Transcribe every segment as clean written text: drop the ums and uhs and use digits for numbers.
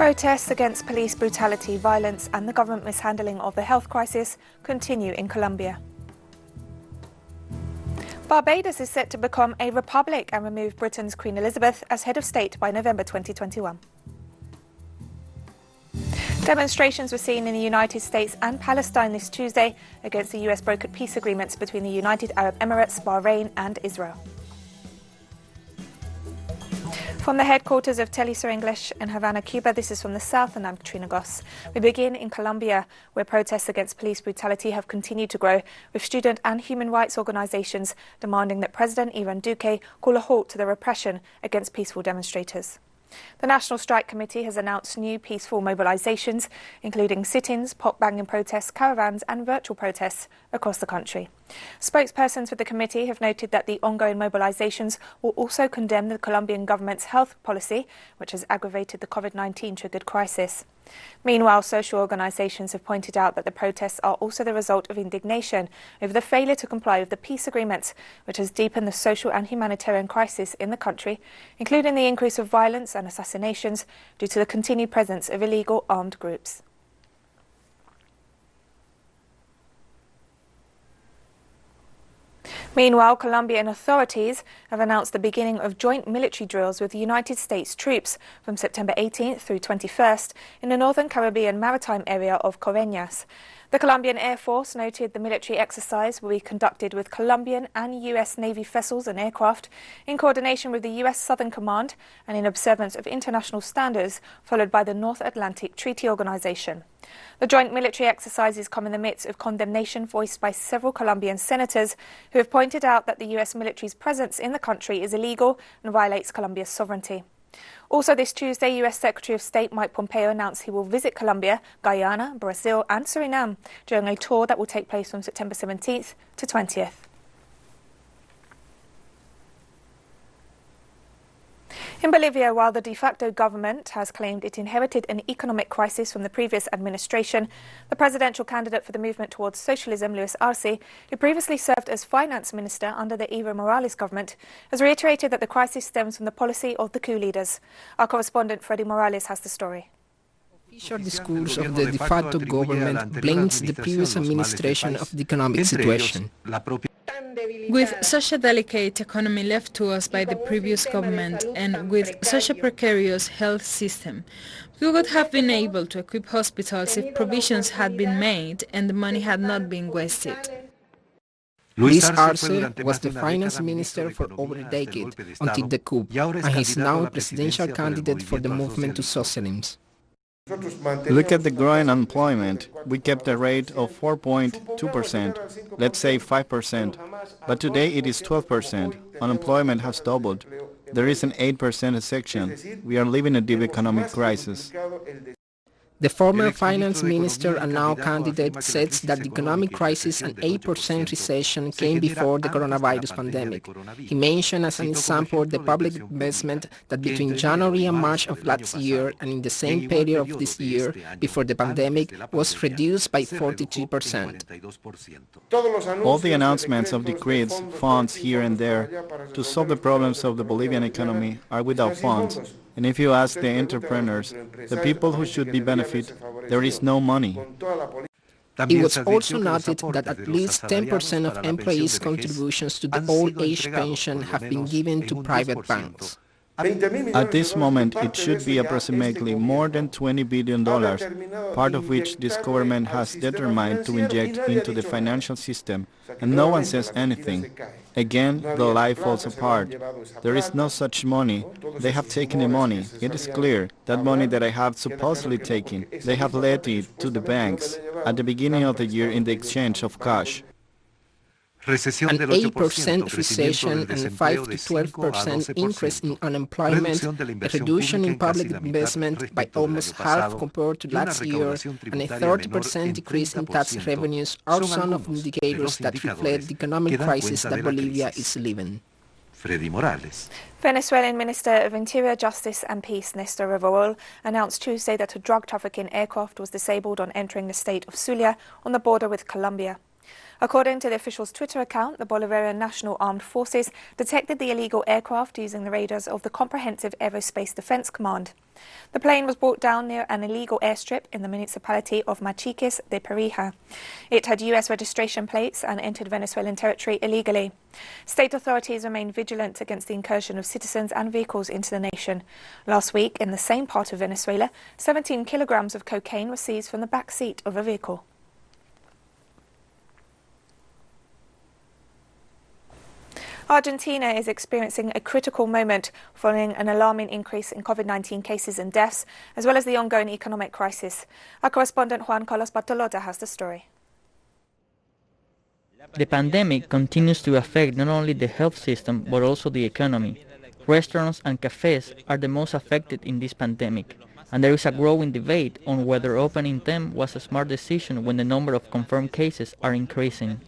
Protests against police brutality, violence and the government mishandling of the health crisis continue in Colombia. Barbados is set to become a republic and remove Britain's Queen Elizabeth as head of state by November 2021. Demonstrations were seen in the United States and Palestine this Tuesday against the US brokered peace agreements between the United Arab Emirates, Bahrain and Israel. From the headquarters of TeleSUR English in Havana, Cuba, this is from the south, and I'm Katrina Goss. We begin in Colombia, where protests against police brutality have continued to grow, with student and human rights organizations demanding that President Ivan Duque call a halt to the repression against peaceful demonstrators. The National Strike Committee has announced new peaceful mobilizations, including sit-ins, pot-banging protests, caravans and virtual protests across the country. Spokespersons for the committee have noted that the ongoing mobilizations will also condemn the Colombian government's health policy, which has aggravated the COVID-19 triggered crisis. Meanwhile, social organizations have pointed out that the protests are also the result of indignation over the failure to comply with the peace agreements, which has deepened the social and humanitarian crisis in the country, including the increase of violence and assassinations due to the continued presence of illegal armed groups. Meanwhile, Colombian authorities have announced the beginning of joint military drills with United States troops from September 18th through 21st in the northern Caribbean maritime area of Argentinas. The Colombian Air Force noted the military exercise will be conducted with Colombian and US Navy vessels and aircraft in coordination with the US Southern Command and in observance of international standards followed by the North Atlantic Treaty Organization. The joint military exercises come in the midst of condemnation voiced by several Colombian senators who have pointed out that the US military's presence in the country is illegal and violates Colombia's sovereignty. Also this Tuesday, US Secretary of State Mike Pompeo announced he will visit Colombia, Guyana, Brazil and Suriname during a tour that will take place from September 17th to 20th. In Bolivia, while the de facto government has claimed it inherited an economic crisis from the previous administration, the presidential candidate for the movement towards socialism, Luis Arce, who previously served as finance minister under the Evo Morales government, has reiterated that the crisis stems from the policy of the coup leaders. Our correspondent Freddy Morales has the story. The official discourse of the de facto government blames the previous administration of the economic situation. With such a delicate economy left to us by the previous government and with such a precarious health system, we would have been able to equip hospitals if provisions had been made and the money had not been wasted. Luis Arce was the finance minister for over a decade until the coup, and he is now a presidential candidate for the movement to socialism. Look at the growing unemployment. We kept a rate of 4.2%, let's say 5%, but today it is 12%. Unemployment has doubled. There is an 8% section. We are living a deep economic crisis. The former finance minister and now candidate says that the economic crisis and 8% recession came before the coronavirus pandemic. He mentioned as an example the public investment that between January and March of last year and in the same period of this year, before the pandemic, was reduced by 42%. All the announcements of decrees, funds here and there to solve the problems of the Bolivian economy are without funds. And if you ask the entrepreneurs, the people who should be benefited, there is no money. It was also noted that at least 10% of employees' contributions to the old age pension have been given to private banks. At this moment, it should be approximately more than $20 billion, part of which this government has determined to inject into the financial system, and no one says anything. Again, the lie falls apart. There is no such money. They have taken the money. It is clear that money that I have supposedly taken, they have lent it to the banks at the beginning of the year in the exchange of cash. An 8% recession and 5 to 12% increase in unemployment, a reduction in public investment by almost half compared to last year, and a 30% decrease in tax revenues are some of the indicators that reflect the economic crisis that Bolivia is living. Venezuelan Minister of Interior, Justice and Peace, Nestor Revol, announced Tuesday that a drug trafficking aircraft was disabled on entering the state of Syria on the border with Colombia. According to the official's Twitter account, the Bolivarian National Armed Forces detected the illegal aircraft using the radars of the Comprehensive Aerospace Defense Command. The plane was brought down near an illegal airstrip in the municipality of Machiques de Perijá. It had U.S. registration plates and entered Venezuelan territory illegally. State authorities remain vigilant against the incursion of citizens and vehicles into the nation. Last week, in the same part of Venezuela, 17 kilograms of cocaine were seized from the back seat of a vehicle. Argentina is experiencing a critical moment following an alarming increase in COVID-19 cases and deaths, as well as the ongoing economic crisis. Our correspondent Juan Carlos Bartolota has the story. The pandemic continues to affect not only the health system but also the economy. Restaurants and cafes are the most affected in this pandemic, and there is a growing debate on whether opening them was a smart decision when the number of confirmed cases are increasing.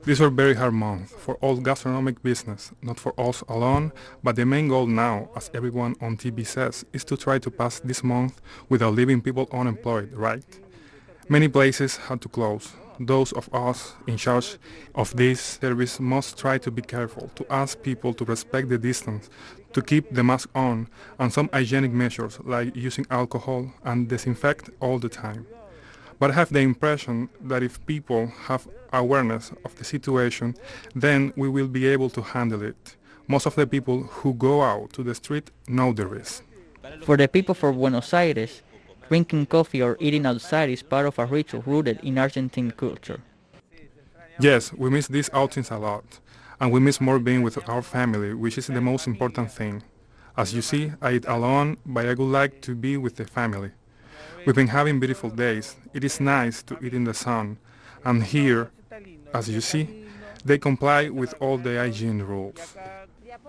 These were very hard months for all gastronomic business, not for us alone, but the main goal now, as everyone on TV says, is to try to pass this month without leaving people unemployed, right? Many places had to close. Those of us in charge of this service must try to be careful, to ask people to respect the distance, to keep the mask on, and some hygienic measures like using alcohol and disinfect all the time. But I have the impression that if people have awareness of the situation, then we will be able to handle it. Most of the people who go out to the street know the risk. For the people from Buenos Aires, drinking coffee or eating outside is part of a ritual rooted in Argentine culture. Yes, we miss these outings a lot, and we miss more being with our family, which is the most important thing. As you see, I eat alone, but I would like to be with the family. We've been having beautiful days. It is nice to eat in the sun. And here, as you see, they comply with all the hygiene rules.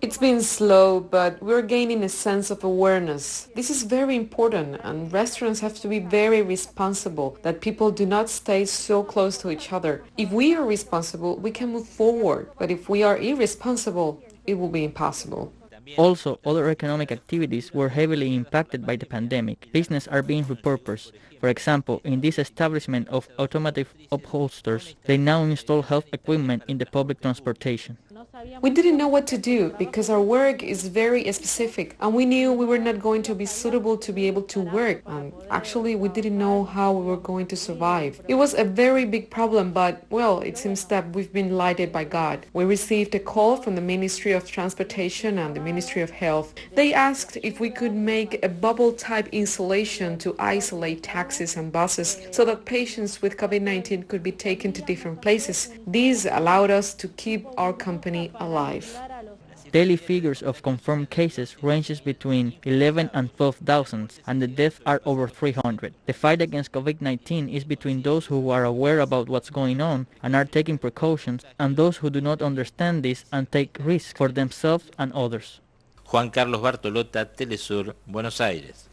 It's been slow, but we're gaining a sense of awareness. This is very important, and restaurants have to be very responsible, that people do not stay so close to each other. If we are responsible, we can move forward, but if we are irresponsible, it will be impossible. Also, other economic activities were heavily impacted by the pandemic. Businesses are being repurposed. For example, in this establishment of automotive upholsters, they now install health equipment in the public transportation. We didn't know what to do because our work is very specific, and we knew we were not going to be suitable to be able to work, and actually we didn't know how we were going to survive. It was a very big problem, but well, it seems that we've been lighted by God. We received a call from the Ministry of Transportation and the Ministry of Health. They asked if we could make a bubble type installation to isolate taxis and buses so that patients with COVID-19 could be taken to different places. These allowed us to keep our company alive. Daily figures of confirmed cases ranges between 11 and 12,000, and the deaths are over 300. The fight against COVID-19 is between those who are aware about what's going on and are taking precautions, and those who do not understand this and take risks for themselves and others. Juan Carlos Bartolota, TeleSUR, Buenos Aires.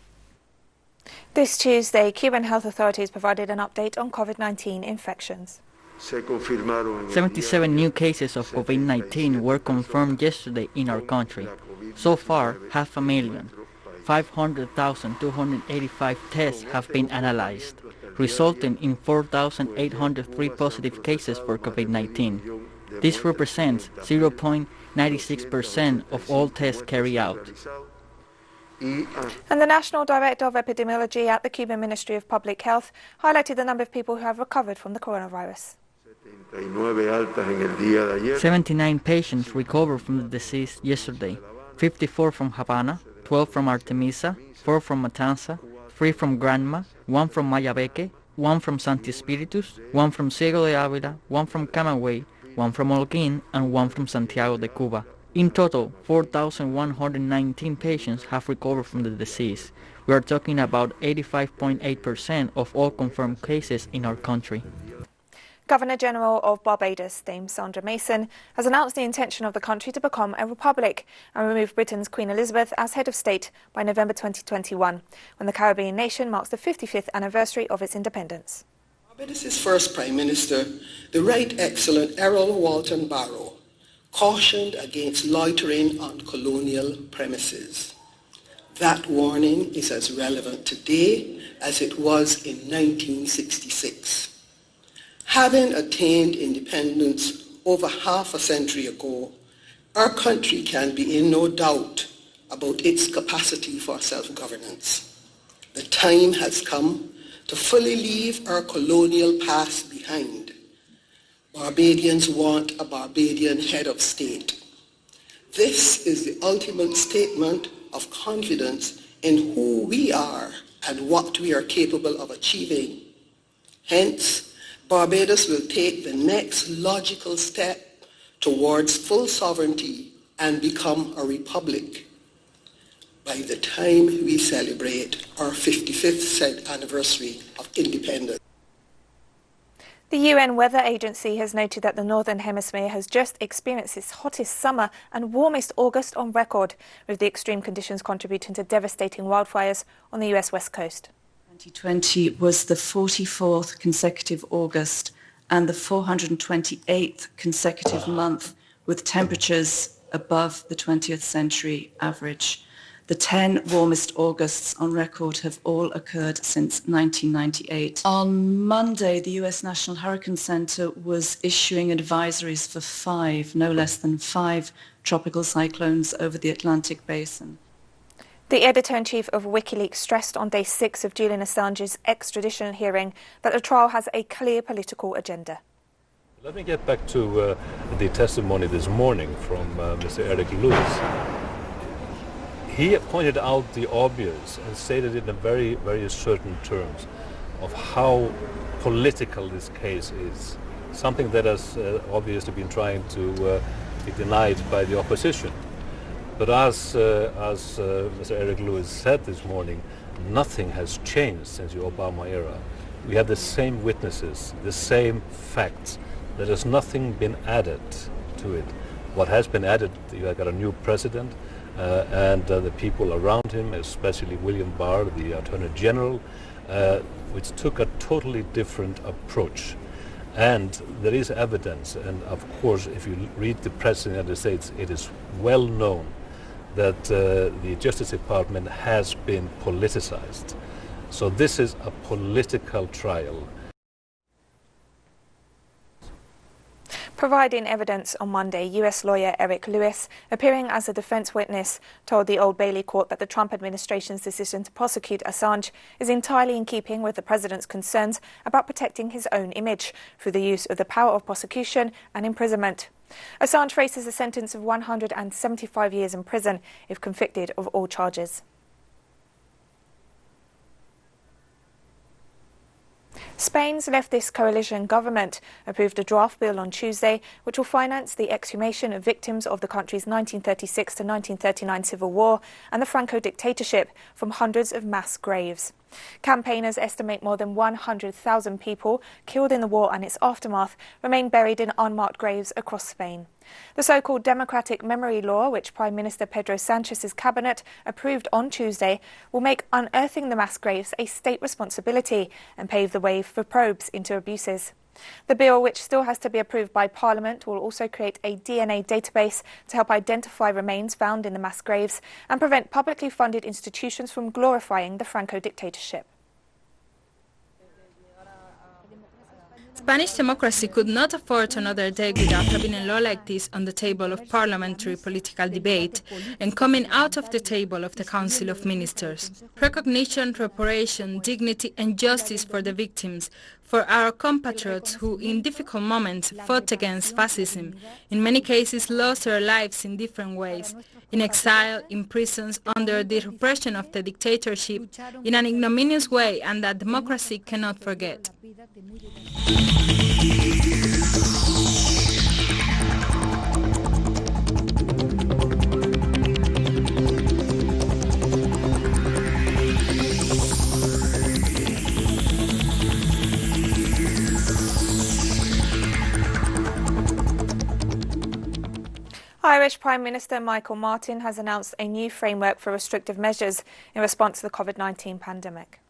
This Tuesday, Cuban health authorities provided an update on COVID-19 infections. 77 new cases of COVID-19 were confirmed yesterday in our country. So far, 500,000. 500,285 tests have been analyzed, resulting in 4,803 positive cases for COVID-19. This represents 0.96% of all tests carried out. And the National Director of Epidemiology at the Cuban Ministry of Public Health highlighted the number of people who have recovered from the coronavirus. 79 patients recovered from the disease yesterday, 54 from Havana, 12 from Artemisa, 4 from Matanza, 3 from Granma, 1 from Mayabeque, 1 from Santi Espíritus, 1 from Ciego de Ávila, 1 from Camagüey, 1 from Holguín, and 1 from Santiago de Cuba. In total, 4,119 patients have recovered from the disease. We are talking about 85.8% of all confirmed cases in our country. Governor-General of Barbados, Dame Sandra Mason, has announced the intention of the country to become a republic and remove Britain's Queen Elizabeth as head of state by November 2021, when the Caribbean nation marks the 55th anniversary of its independence. Barbados' first Prime Minister, the Right Excellent Errol Walton Barrow, cautioned against loitering on colonial premises. That warning is as relevant today as it was in 1966. Having attained independence over half a century ago, our country can be in no doubt about its capacity for self-governance. The time has come to fully leave our colonial past behind. Barbadians want a Barbadian head of state. This is the ultimate statement of confidence in who we are and what we are capable of achieving. Hence, Barbados will take the next logical step towards full sovereignty and become a republic by the time we celebrate our 55th anniversary of independence. The UN Weather Agency has noted that the Northern Hemisphere has just experienced its hottest summer and warmest August on record, with the extreme conditions contributing to devastating wildfires on the US West Coast. 2020 was the 44th consecutive August and the 428th consecutive month with temperatures above the 20th century average. The 10 warmest Augusts on record have all occurred since 1998. On Monday, the US National Hurricane Center was issuing advisories for 5, no less than 5, tropical cyclones over the Atlantic basin. The editor-in-chief of WikiLeaks stressed on day 6 of Julian Assange's extradition hearing that the trial has a clear political agenda. Let me get back to the testimony this morning from Mr. Eric Lewis. He pointed out the obvious and stated it in very, very certain terms of how political this case is, something that has obviously been trying to be denied by the opposition. But as Mr. Eric Lewis said this morning, nothing has changed since the Obama era. We have the same witnesses, the same facts. There has nothing been added to it. What has been added, you have got a new president, and the people around him, especially William Barr, the Attorney General, which took a totally different approach. And there is evidence, and of course, if you read the press in the United States, it is well known that the Justice Department has been politicized. So this is a political trial. Providing evidence on Monday, US lawyer Eric Lewis, appearing as a defense witness, told the Old Bailey court that the Trump administration's decision to prosecute Assange is entirely in keeping with the president's concerns about protecting his own image through the use of the power of prosecution and imprisonment. Assange faces a sentence of 175 years in prison if convicted of all charges. Spain's leftist coalition government approved a draft bill on Tuesday which will finance the exhumation of victims of the country's 1936 to 1939 civil war and the Franco dictatorship from hundreds of mass graves. Campaigners estimate more than 100,000 people killed in the war and its aftermath remain buried in unmarked graves across Spain. The so-called Democratic Memory Law, which Prime Minister Pedro Sanchez's cabinet approved on Tuesday, will make unearthing the mass graves a state responsibility and pave the way for probes into abuses. The bill, which still has to be approved by Parliament, will also create a DNA database to help identify remains found in the mass graves and prevent publicly funded institutions from glorifying the Franco dictatorship. Spanish democracy could not afford another day without having a law like this on the table of parliamentary political debate and coming out of the table of the Council of Ministers. Recognition, reparation, dignity and justice for the victims, for our compatriots who in difficult moments fought against fascism, in many cases lost their lives in different ways, in exile, in prisons, under the repression of the dictatorship, in an ignominious way, and that democracy cannot forget. Irish Prime Minister Michael Martin has announced a new framework for restrictive measures in response to the COVID-19 pandemic.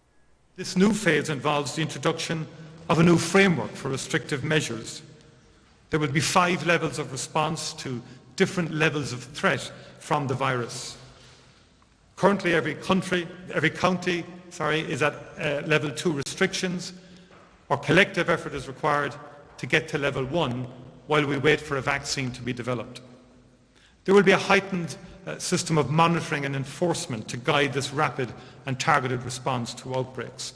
This new phase involves the introduction of a new framework for restrictive measures. There will be 5 levels of response to different levels of threat from the virus. Currently, every county is at level 2 restrictions. Our collective effort is required to get to level 1 while we wait for a vaccine to be developed. There will be a heightened system of monitoring and enforcement to guide this rapid and targeted response to outbreaks.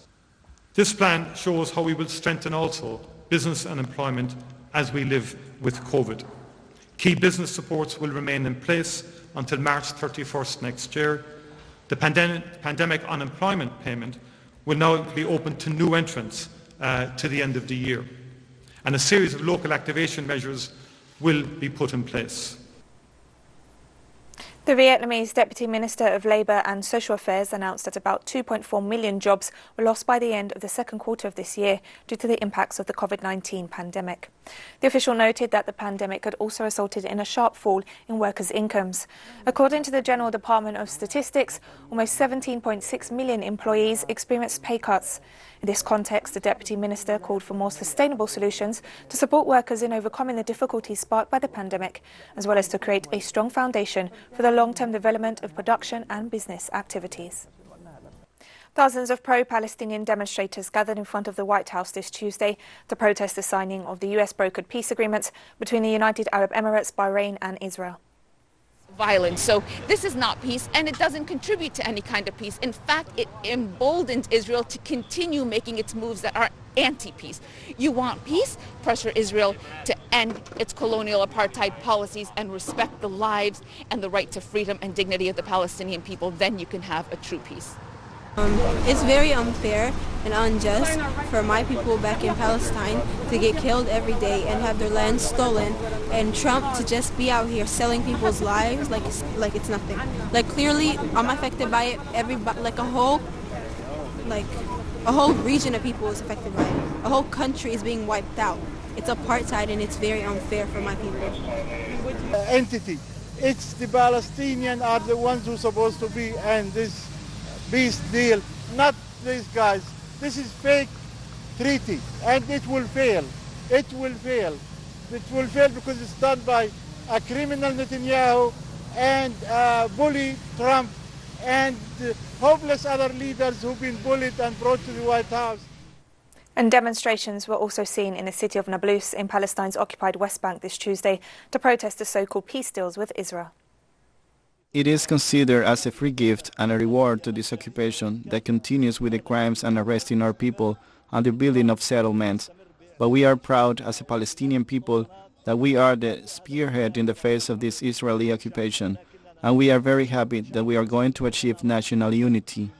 This plan shows how we will strengthen also business and employment as we live with COVID. Key business supports will remain in place until March 31st next year. The pandemic unemployment payment will now be open to new entrants to the end of the year. And a series of local activation measures will be put in place. The Vietnamese Deputy Minister of Labour and Social Affairs announced that about 2.4 million jobs were lost by the end of the second quarter of this year due to the impacts of the COVID-19 pandemic. The official noted that the pandemic had also resulted in a sharp fall in workers' incomes. According to the General Department of Statistics, almost 17.6 million employees experienced pay cuts. In this context, the Deputy Minister called for more sustainable solutions to support workers in overcoming the difficulties sparked by the pandemic, as well as to create a strong foundation for the long-term development of production and business activities. Thousands of pro-Palestinian demonstrators gathered in front of the White House this Tuesday to protest the signing of the US-brokered peace agreement between the United Arab Emirates, Bahrain and Israel. Violence. So this is not peace, and it doesn't contribute to any kind of peace. In fact, it emboldens Israel to continue making its moves that are anti-peace. You want peace? Pressure Israel to end its colonial apartheid policies and respect the lives and the right to freedom and dignity of the Palestinian people. Then you can have a true peace. It's very unfair and unjust for my people back in Palestine to get killed every day and have their land stolen, and Trump to just be out here selling people's lives like it's nothing. Like, clearly I'm affected by it. A whole region of people is affected by it. A whole country is being wiped out. It's apartheid, and it's very unfair for my people. Entity. It's the Palestinians are the ones who are supposed to be, and this peace deal, not these guys. This is fake treaty, and it will fail. It will fail. It will fail because it's done by a criminal Netanyahu and bully Trump and hopeless other leaders who've been bullied and brought to the White House. And demonstrations were also seen in the city of Nablus in Palestine's occupied West Bank this Tuesday to protest the so-called peace deals with Israel. It is considered as a free gift and a reward to this occupation that continues with the crimes and arresting our people and the building of settlements. But we are proud as a Palestinian people that we are the spearhead in the face of this Israeli occupation, and we are very happy that we are going to achieve national unity.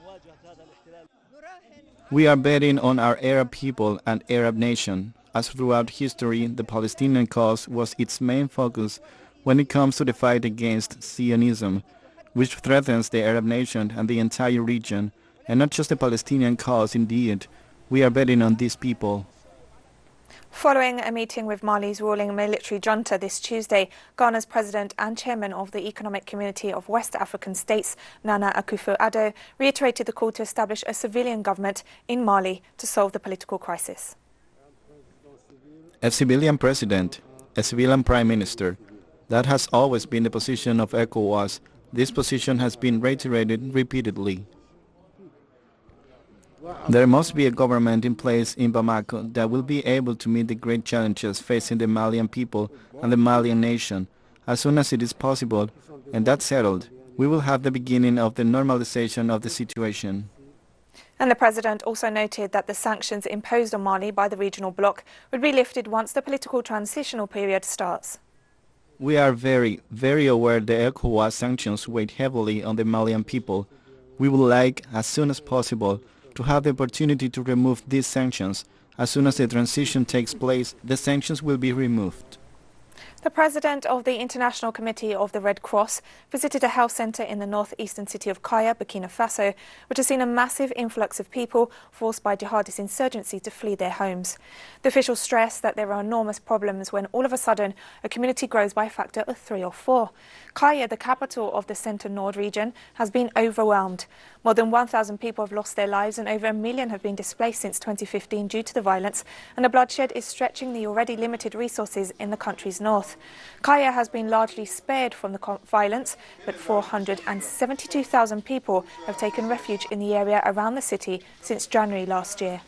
We are betting on our Arab people and Arab nation, as throughout history the Palestinian cause was its main focus when it comes to the fight against Zionism, which threatens the Arab nation and the entire region, and not just the Palestinian cause indeed. We are betting on these people. Following a meeting with Mali's ruling military junta this Tuesday, Ghana's president and chairman of the Economic Community of West African States, Nana Akufo-Addo, reiterated the call to establish a civilian government in Mali to solve the political crisis. A civilian president, a civilian prime minister, that has always been the position of ECOWAS. This position has been reiterated repeatedly. There must be a government in place in Bamako that will be able to meet the great challenges facing the Malian people and the Malian nation as soon as it is possible, and that's settled. We will have the beginning of the normalization of the situation. And the president also noted that the sanctions imposed on Mali by the regional bloc would be lifted once the political transitional period starts. We are very, very aware the ECOWAS sanctions weigh heavily on the Malian people. We would like, as soon as possible, to have the opportunity to remove these sanctions. As soon as the transition takes place, the sanctions will be removed. The president of the International Committee of the Red Cross visited a health centre in the northeastern city of Kaya, Burkina Faso, which has seen a massive influx of people forced by jihadist insurgency to flee their homes. The officials stressed that there are enormous problems when all of a sudden a community grows by a factor of 3 or 4. Kaya, the capital of the Centre-Nord region, has been overwhelmed. More than 1,000 people have lost their lives and over 1 million have been displaced since 2015 due to the violence, and the bloodshed is stretching the already limited resources in the country's north. Kaya has been largely spared from the violence, but 472,000 people have taken refuge in the area around the city since January last year.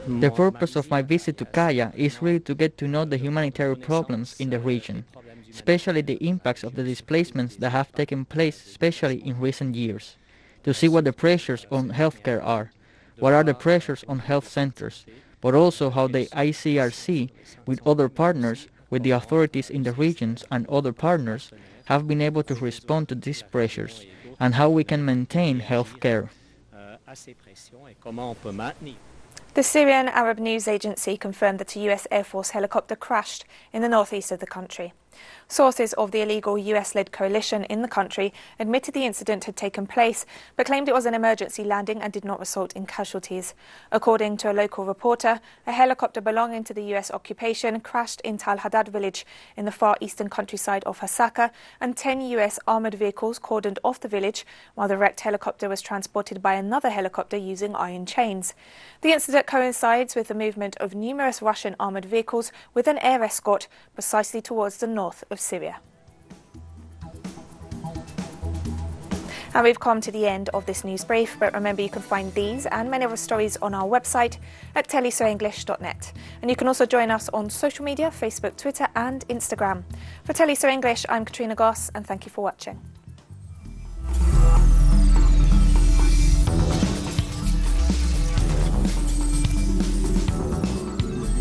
The purpose of my visit to Kaya is really to get to know the humanitarian problems in the region, especially the impacts of the displacements that have taken place, especially in recent years, to see what the pressures on healthcare are, what are the pressures on health centers, but also how the ICRC, with other partners, with the authorities in the regions and other partners, have been able to respond to these pressures, and how we can maintain health care. The Syrian Arab News Agency confirmed that a US Air Force helicopter crashed in the northeast of the country. Sources of the illegal US-led coalition in the country admitted the incident had taken place, but claimed it was an emergency landing and did not result in casualties. According to a local reporter, a helicopter belonging to the US occupation crashed in Tal Haddad village in the far eastern countryside of Hasaka, and 10 US armoured vehicles cordoned off the village, while the wrecked helicopter was transported by another helicopter using iron chains. The incident coincides with the movement of numerous Russian armoured vehicles with an air escort precisely towards the north of Syria. And we've come to the end of this news brief, but remember you can find these and many other stories on our website at telesurenglish.net. And you can also join us on social media, Facebook, Twitter and Instagram. For TeleSUR English, I'm Katrina Goss, and thank you for watching.